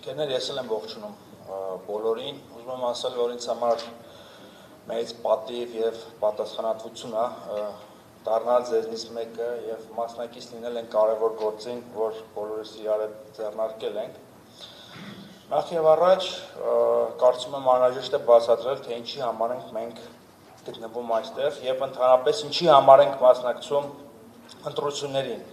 Կերներ ես էլ եմ ողջունում բոլորին, ուզում եմ ասել, որ ինձ համար մեծ պատիվ եւ պատասխանատվություն է դառնալ ձեզնից մեկը եւ մասնակից լինել են կարեւոր գործին, որ բոլորս իրար ձեռնարկել ենք։ Նախ եւ առաջ կարծում եմ անհրաժեշտ է բացատրել, թե ինչի համար ենք մենք գտնվում այստեղ եւ ընդհանրապես ինչի համար ենք մասնակցում ընտրություններին։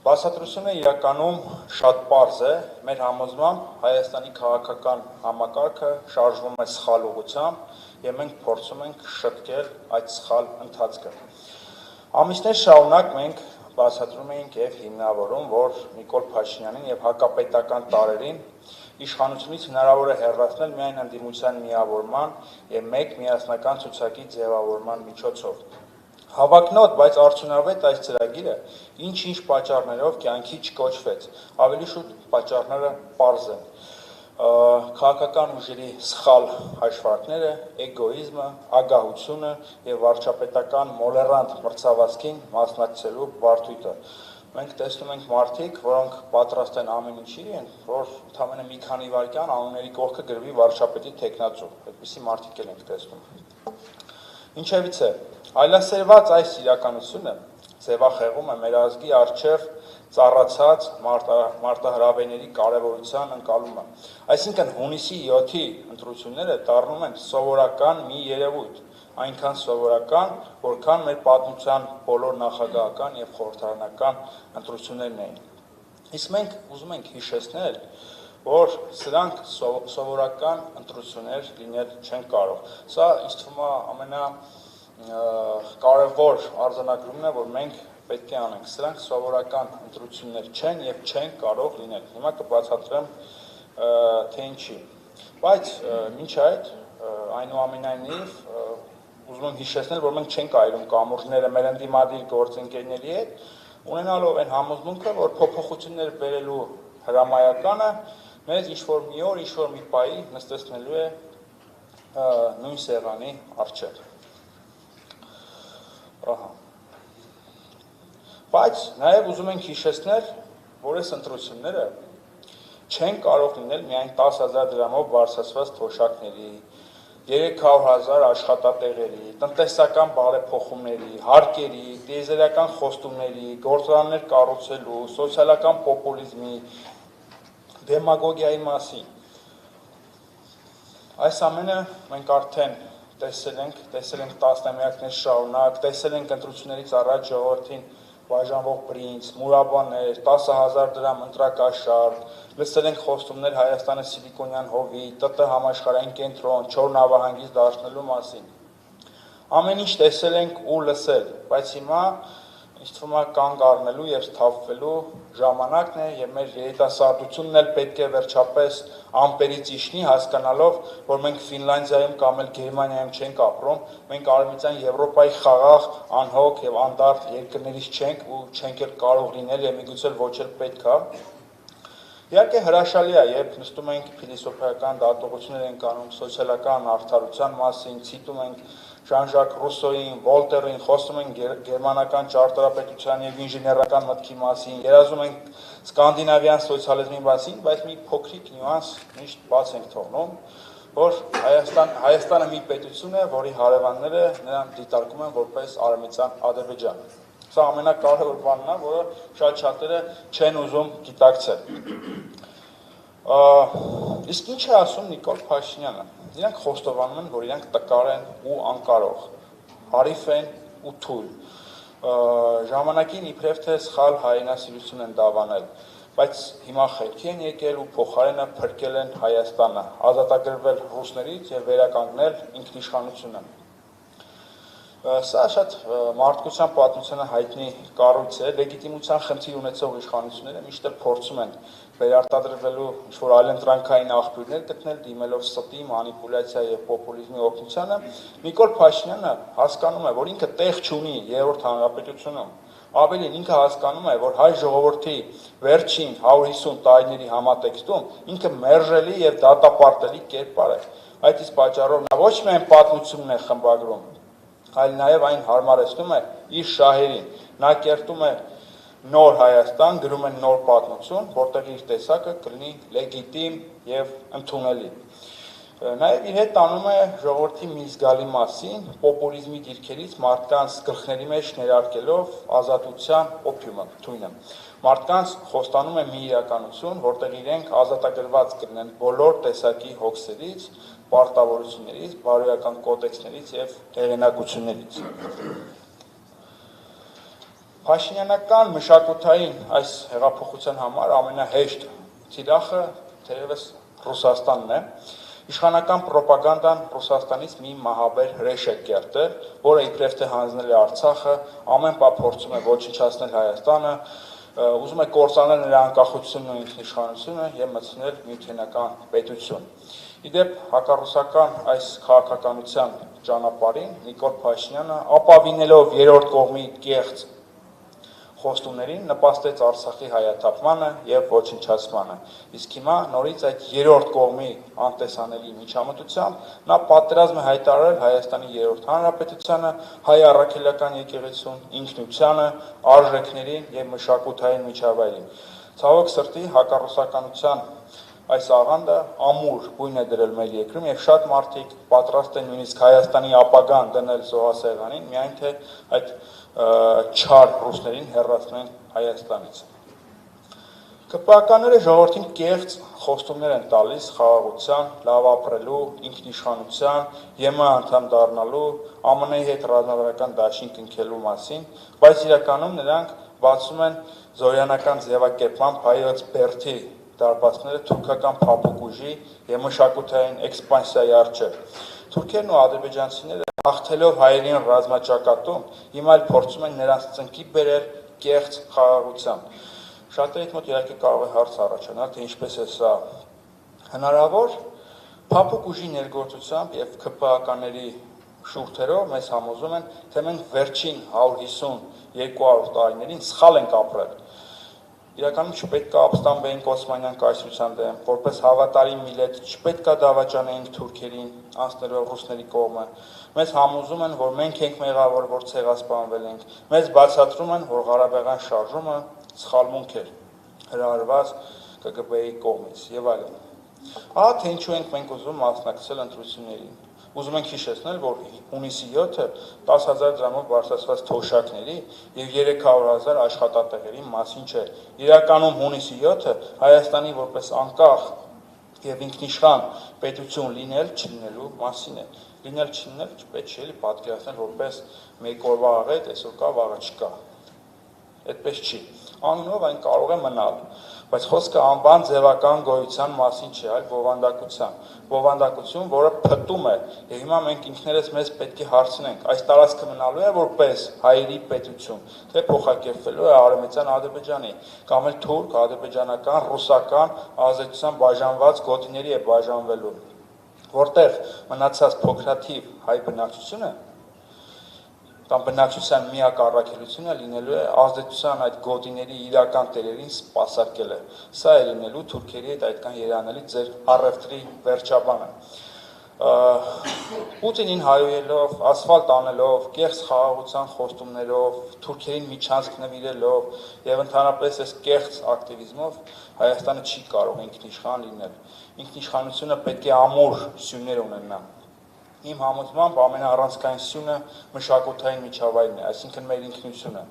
Բացատրությունը իրականում շատ պարզ է, մեր համոզմամբ Հայաստանի քաղաքական համակարգը շարժվում է սխալ ուղղությամբ եւ մենք փորձում ենք շտկել այդ սխալ ընթացքը։ Ամիսներ շարունակ մենք բացատրում էինք եւ հիմնավորում, որ Նիկոլ Փաշինյանին եւ հակապետական տարերին իշխանությունից հնարավոր է հեռացնել միայն ընդդիմության միավորման եւ մեկ միասնական ցուցակի ձևավորման միջոցով։ Հավակնոտ, բայց արդյունավետ այս ծրագիրը ինչ-ինչ պատճառներով կյանքի չկոչվեց, ավելի շուտ պատճառները պարզ են։ Քաղաքական ուժերի սխալ հաշվարկները, էգոիզմը, ագահությունը եւ վարչապետական մոլերանտ մրցավազքին մասնակցելու բարդույթը։ Մենք տեսնում ենք մարդիկ, որոնք պատրաստ են ամեն ինչի, որ ընդամենը մի քանի վայրկյան անունների կողքը գրվի վարչապետի թեկնածու։ Այդպիսի մարդիկ էլ ենք տեսնում։ Ինչևից է, այլասերված այս իրականությունը ձևախեղում է մեր ազգի առջև ծառացած մարտահրավերների կարևորության ընկալումը։ Այսինքն հունիսի 7-ի ընտրությունները դառնում են սովորական մի երևույթ, այնքան սովորական, որքան մեր պատմության բոլոր նախագահական եւ խորհրդարանական ընտրություններն էին։ Իսկ մենք ուզում ենք հիշեցնել, որ սրանք սովորական ընտրություններ լինել չեն կարող։ Սա ինձ թվում է կարևոր արձանագրումն է, որ մենք պետք է անենք։ Սրանք սովորական ընտրություններ չեն եւ չեն կարող լինել։ Հիմա կբացատրեմ թե ինչի։ Բայց մինչ այդ այնուամենայնիվ ուզում եմ հիշեցնել, որ մենք չենք այրում կամուրջները մեր ընդդիմադիր գործընկերների հետ, ունենալով այն համոզմունքը, որ փոփոխություններ բերելու հրամայականը մեզ ինչ-որ մի օր, ինչ-որ մի պահի նստեցնելու է նույն սեղանի առջև։ Բայց նաև ուզում ենք հիշեցնել, որ այս ընտրությունները չեն կարող լինել միայն 10,000 դրամով բարձրացված թոշակների, 300,000 աշխատատեղերի, տնտեսական բարեփոխումների, հարկերի, տիեզերական խոստումների, գործարաններ կառուցելու, սոցիալական պոպուլիզմի, դեմագոգիայի մասին։ Այս ամենը մենք արդեն տեսել ենք տասնամյակներ շարունակ, տեսել ենք ընտրություններից առաջ ժողովրդին բաժանվող բրինձ, մուրաբաներ, 10,000 դրամ ընտրակաշառք, լսել ենք խոստումներ Հայաստանը սիլիկոնյան հովիտ, ՏՏ համաշխարհային կենտրոն, Չոր նավահանգիստ դարձնելու մասին։ Ամեն ինչ տեսել ենք ու լսել, բայց հիմա ինձ թվում է կանգ առնելու եւ սթափվելու ժամանակն է եւ մեր երիտասարդությունն էլ պետք է վերջապես ամպերից իջնի, հասկանալով, որ մենք Ֆինլանդիայում կամ էլ Գերմանիայում չենք ապրում, մենք Արևմտյան Եվրոպայի խաղաղ, անհոգ եւ անդարտ երկրներից չենք ու չենք էլ կարող լինել եւ միգուցե ոչ էլ պետք է։ Իհարկե հրաշալի է, երբ նստում ենք փիլիսոփայական դատողություններ ենք անում սոցիալական արդարության մասին, ցիտում ենք Ժան-Ժակ Ռուսոյին, Վոլտերին, խոսում ենք գերմանական ճարտարապետության եւ ինժեներական մտքի մասին, երազում ենք սկանդինավյան սոցիալիզմի մասին, բայց մի փոքրիկ նյուանս միշտ բաց ենք թողնում, որ Հայաստանը մի պետություն է, որի հարևանները նրան դիտարկում են որպես Արևմտյան Ադրբեջան։ Սա ամենակարևոր բանն է, որը շատ-շատերը չեն ուզում գիտակցել։ Իսկ ինչ է ասում Նիկոլ Փաշինյանը։ Իրանք խոստովանում են, որ իրանք տկար են ու անկարող, հարիվ են ու թույլ։ Ժամանակին իբրև թե սխալ հայրենասիրություն են դավանել, բայց հիմա խելքի են եկել ու փոխարենը փրկել են Հայաստանը, ազատագրվել ռուսներից եւ վերականգնել ինքնիշխանությունը։ Սա շատ մարդկության պատմությանը հայտնի կառույց է, լեգիտիմության խնդիր ունեցող իշխանությունները միշտ փորձում են վերարտադրվելու ինչ-որ այլընտրանքային աղբյուրներ գտնել, դիմելով ստի, մանիպուլյացիա եւ պոպուլիզմի օգնությանը։ Նիկոլ Փաշինյանը հասկանում է, որ ինքը տեղ չունի Երրորդ հանրապետությունում։ Ավելին ինքը հասկանում է, որ հայ ժողովրդի վերջին 150 տարիների համատեքստում ինքը մերժելի եւ դատապարտելի կերպար է։ Այդ իսկ պատճառով նա ոչ միայն պատմությունն է խմբագրում, այլ նաև այն հարմարեցնում է իր շահերին։ Նա կերտում է նոր Հայաստան, գրում են նոր պատմություն, որտեղ իր տեսակը կլինի լեգիտիմ եւ ընդունելի։ Նաև իր հետ տանում է ժողովրդի մի զգալի մասին, պոպուլիզմի դիրքերից մարդկանց գլխների մեջ ներարկելով ազատության օփյումը, թույնը։ Մարդկանց խոստանում է մի իրականություն, որտեղ իրենք ազատագրված կլինեն բոլոր տեսակի հոգսերից, պարտավորություններից, բարոյական կոդեքսներից եւ հեղինակություններից։ Փաշինյանական մշակութային այս հեղափոխության համար ամենահեշտ թիրախը թերևս Ռուսաստանն է։ Իշխանական պրոպագանդան Ռուսաստանից մի մահաբեր հրեշ է կերտել, որը իբրև թե հանձնել է Արցախը, ամեն պահ փորձում է ոչնչացնել Հայաստանը, ուզում է կործանել նրա անկախությունն ու ինքնիշխանությունը եւ մտցնել միութենական պետություն։ Իդեպ հակառուսական այս քաղաքականության ճանապարհին Նիկոլ Փաշինյանը ապավինելով երրորդ կողմի կեղծ խոստումներին նպաստեց Արցախի հայաթափմանը եւ ոչնչացմանը։ Իսկ հիմա նորից այդ երրորդ կողմի անտեսանելի միջամտությամբ նա պատերազմ է հայտարարել Հայաստանի երրորդ հանրապետությանը, հայ առաքելական եկեղեցուն, ինքնությանը, արժեքներին եւ մշակութային միջավայրին։ Ցավոք սրտի հակառուսականության այս աղանդը ամուր բույն է դրել մեր երկրում եւ շատ մարդիկ պատրաստ են նույնիսկ Հայաստանի ապագան դնել զոհասեղանին, միայն թե այդ չար ռուսներին հեռացնեն Հայաստանից։ ԿՊԱ-ականները ժողովրդին կեղծ խոստումներ են տալիս խաղաղության, լավ ապրելու, ինքնիշխանության, ԵՄ անդամ դառնալու, ԱՄՆ-ի հետ ռազմավարական դաշինք կնքելու մասին, բայց իրականում նրանք բացում են զորյանական ձևակերպմամբ հայոց բերդի դարպասները թուրքական փափուկ ուժի եւ մշակութային էքսպանսիայի առջեւ։ Թուրքերն ու ադրբեջանցիները հաղթելով հայերին ռազմաճակատում հիմա էլ փորձում են նրանց ծնկի բերել կեղծ խաղաղության։ Շատերիդ մոտ իհարկե կարող է հարց առաջանալ, թե ինչպես է սա հնարավոր։ Փափուկ ուժի ներգործությամբ եւ ԿՊԱ-ականների շուրթերով մեզ համոզում են, թե մենք վերջին 150-200 տարիներին սխալ ենք ապրել։ Իրականում չպետք է ապստամբեինք Օսմանյան կայսրության դեմ, որպես հավատարիմ միլետ չպետք է դավաճանեինք թուրքերին, անցնելով ռուսների կողմը։ Մեզ համոզում են, որ մենք ենք մեղավոր, որ ցեղասպանվել ենք։ Մեզ բացատրում են, որ Ղարաբաղյան շարժումը սխալմունք էր, հրահրված ԿԳԲ-ի կողմից եւ այլն։ Ահա թե ինչու ենք մենք ուզում մասնակցել ընտրություններին։ Ուզում ենք հիշեցնել, որ հունիսի 7-ը 10,000 դրամով բարձրացված թոշակների եւ 300,000 աշխատատեղերի մասին չէ։ Իրականում հունիսի 7-ը Հայաստանի որպես անկախ եւ ինքնիշխան պետություն լինել չլինելու մասին է։ Լինել չլինել չպետք չէ պատկերացնել որպես մեկ օրվա աղետ, այսօր կա, վաղը չկա։ Այդպես չի։ Անունով այն կարող է մնալ, բայց խոսքը անվան ձևական գոյության մասին չէ, այլ բովանդակության։ Բովանդակություն, որը փտում է, եւ հիմա մենք ինքներս մեզ պետք է հարցնենք, այս տարածքը մնալու է որպես հայերի պետություն, թե փոխակերպվելու է Արևմտյան Ադրբեջանի, կամ էլ թուրք, ադրբեջանական, ռուսական ազդեցության բաժանված գոտիների է բաժանվելու, որտեղ մնացած փոքրաթիվ հայ բնակչությունը կամ բնակչության միակ առաքելությունը լինելու է ազդեցության այդ գոտիների իրական տերերին սպասարկելը։ Սա է լինելու թուրքերի հետ այդքան երանելի ձեր առևտրի վերջաբանը։ Պուտինին հայոյելով, ասֆալտ անելով, կեղծ խաղաղության խոստումներով, թուրքերին միջանցք նվիրելով եւ ընդհանրապես այս կեղծ ակտիվիզմով Հայաստանը չի կարող ինքնիշխան լինել։ Ինքնիշխանությունը պետք է ամուր սյուներ ունենա։ Իմ համոզմամբ ամենաառանցքային սյունը մշակութային միջավայրն է, այսինքն մեր ինքնությունը,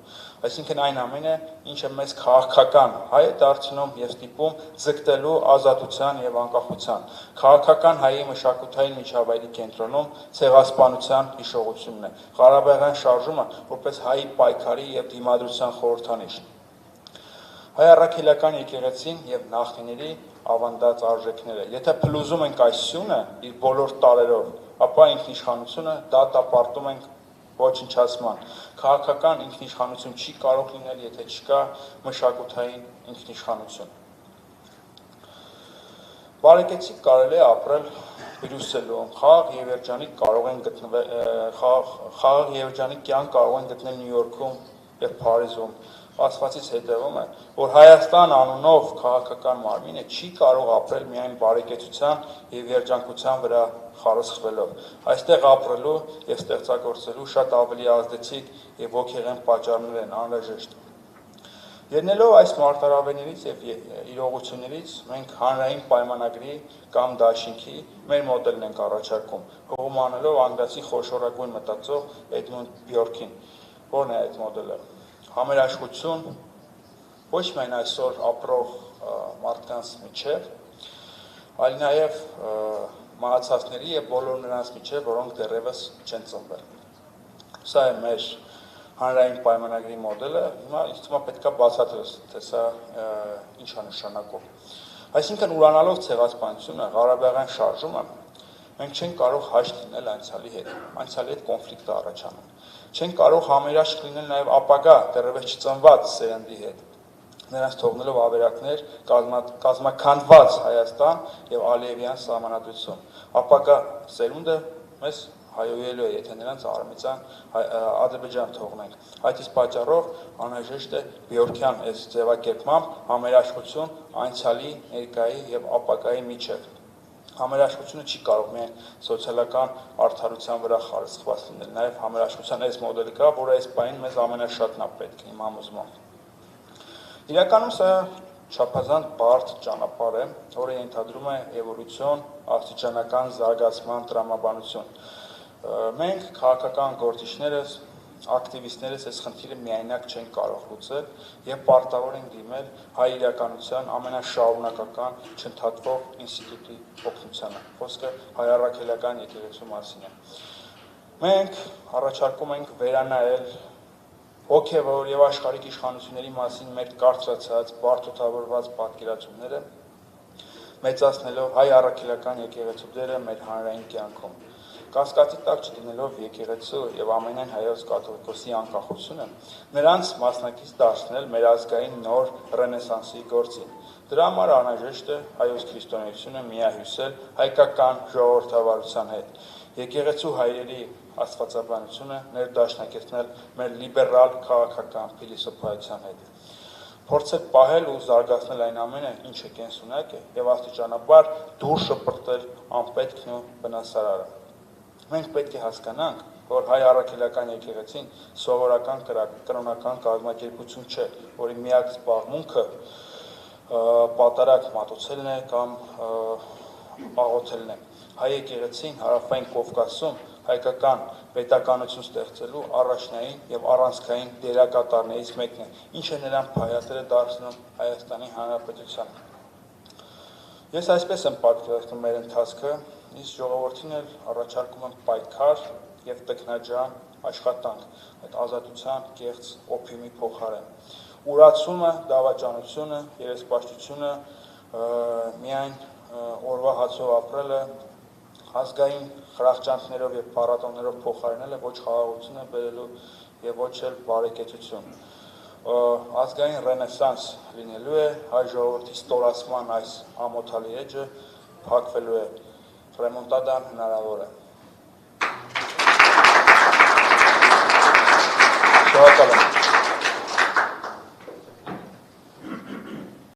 այսինքն այն ամենը, ինչը մեզ քաղաքական հայ է դարձնում եւ ստիպում ձգտելու ազատության եւ անկախության։ Քաղաքական հայի մշակութային միջավայրի կենտրոնում ցեղասպանության հիշողությունն է։ Ղարաբաղյան շարժումը որպես հայի պայքարի եւ դիմադրության խորհրդանիշ։ Հայ առաքելական եկեղեցին եւ նախնիների ավանդած արժեքները։ Եթե փլուզում ենք այս սյունը իր բոլոր տարերով, ապա ինքնիշխանությունը դատապարտում ենք ոչնչացման։ Քաղաքական ինքնիշխանություն չի կարող լինել, եթե չկա մշակութային ինքնիշխանություն։ Բարեկեցիկ կարելի է ապրել Բրյուսելում, խաղաղ եւ երջանիկ կարող են գտնվել, խաղաղ եւ երջանիկ կյանք կարող են գտնել Նյու Յորքում եւ Փարիզում։ Ասվածից հետևում է, որ Հայաստան անունով քաղաքական մարմինը չի կարող ապրել միայն բարեկեցության եւ երջանկության վրա խարսխվելով։ Այստեղ ապրելու եւ ստեղծագործելու շատ ավելի ազդեցիկ եւ ոգեղեն պատճառներ են անհրաժեշտ։ Ելնելով այս մարտահրավերներից եւ իրողություններից մենք հանրային պայմանագրի կամ դաշինքի մեր մոդելն ենք առաջարկում, հողմանելով անգլիացի խոշորագույն մտածող Էդմոնդ Բյորքին, որն է այդ մոդելը։ Համերաշխություն ոչ միայն այսօր ապրող մարդկանց միջև, այլ նաեւ մահացածների եւ բոլոր նրանց միջև, որոնք դեռևս չեն ծնվել։ Սա է մեր հանրային պայմանագրի մոդելը, հիմա ինձ թվում է պետք է բացատրես, թե սա ինչ է նշանակում։ Այսինքն ուրանալով ցեղասպանությունը, Ղարաբաղյան շարժումը, մենք չենք կարող հաշտ լինել անցյալի հետ, անցյալի հետ կոնֆլիկտ է առաջանում։ Չենք կարող համերաշխ լինել նաև ապագա դեռևս չծնված սերնդի հետ, նրանց թողնելով ավերակներ, կազմաքանդված Հայաստան եւ Ալիևյան սահմանադրություն։ Ապագա սերունդը մեզ հայոյելու է, եթե նրանց Ադրբեջան թողնենք։ Այդ իսկ պատճառով անհրաժեշտ է Բյորքյան այս ձևակերպմամբ համերաշխություն անցյալի, ներկայի եւ ապագայի միջև։ Համերաշխությունը չի կարող միայն սոցիալական արդարության վրա խարսխված լինել, նաեւ համերաշխության այս մոդելը կա, որը այս պահին մեզ ամենաշատն է պետք իմ համոզմամբ։ Իրականում սա չափազանց բարդ ճանապարհ է, որը ենթադրում է էվոլյուցիոն, աստիճանական զարգացման տրամաբանություն։ Մենք քաղաքական գործիչներս, ակտիվիստներս այս խնդիրը միայնակ չեն կարող լուծել եւ պարտավոր են դիմել հայ իրականության ամենաշարունակական չընդհատվող ինստիտուտի օգնությանը։ Խոսքը հայ առաքելական եկեղեցու մասին է։ Մենք առաջարկում ենք վերանայել հոգեվոր եւ աշխարհիկ իշխանությունների մասին մեր կարծրացած, բարդությունավորված պատկերացումները, մեծացնելով հայ առաքելական եկեղեցու դերը մեր հանրային կյանքում։ Կասկածի տակ չդնելով եկեղեցու եւ ամենայն հայոց կաթողիկոսի անկախությունը, նրանց մասնակից դարձնել մեր ազգային նոր ռենեսանսի գործին։ Դրա համար անհրաժեշտ է հայոց քրիստոնեությունը միահյուսել հայկական ժողովրդավարության հետ։ Եկեղեցու հայրերի աստվածաբանությունը ներդաշնակեցնել մեր լիբերալ քաղաքական փիլիսոփայության հետ։ Փորձել պահել ու զարգացնել այն ամենը, ինչը կենսունակ է եւ աստիճանաբար դուրս շպրտել անպետքն ու վնասարարը։ Մենք պետք է հասկանանք, որ հայ առաքելական եկեղեցին սովորական կրոնական կազմակերպություն չէ, որի միակ զբաղմունքը պատարագ մատուցելն է կամ աղոթելն է։ Հայ եկեղեցին Հարավային Կովկասում հայկական պետականություն ստեղծելու առաջնային եւ առանցքային դերակատարներից մեկն է, ինչը նրան փայատել է դարձնում Հայաստանի Հանրապետության։ Ես այսպես եմ պատկերացնում մեր ընթացքը, իսկ ժողովրդին էլ առաջարկում եմ պայքար եւ տքնաջան աշխատանք այդ ազատության կեղծ օփիմի փոխարեն։ Ուրացումը, դավաճանությունը, երեսպաշտությունը, միայն օրվա հացով ապրելը, ազգային խրախճանքներով եւ փառատոներով փոխարինելը ոչ խաղաղություն է բերելու եւ ոչ էլ բարեկեցություն։ Ազգային ռենեսանս լինելու է, հայ ժողովրդի ստորացման այս ամոթալի էջը փակվելու է, ռեմոնտադան հնարավոր է։ Շնորհակալ եմ։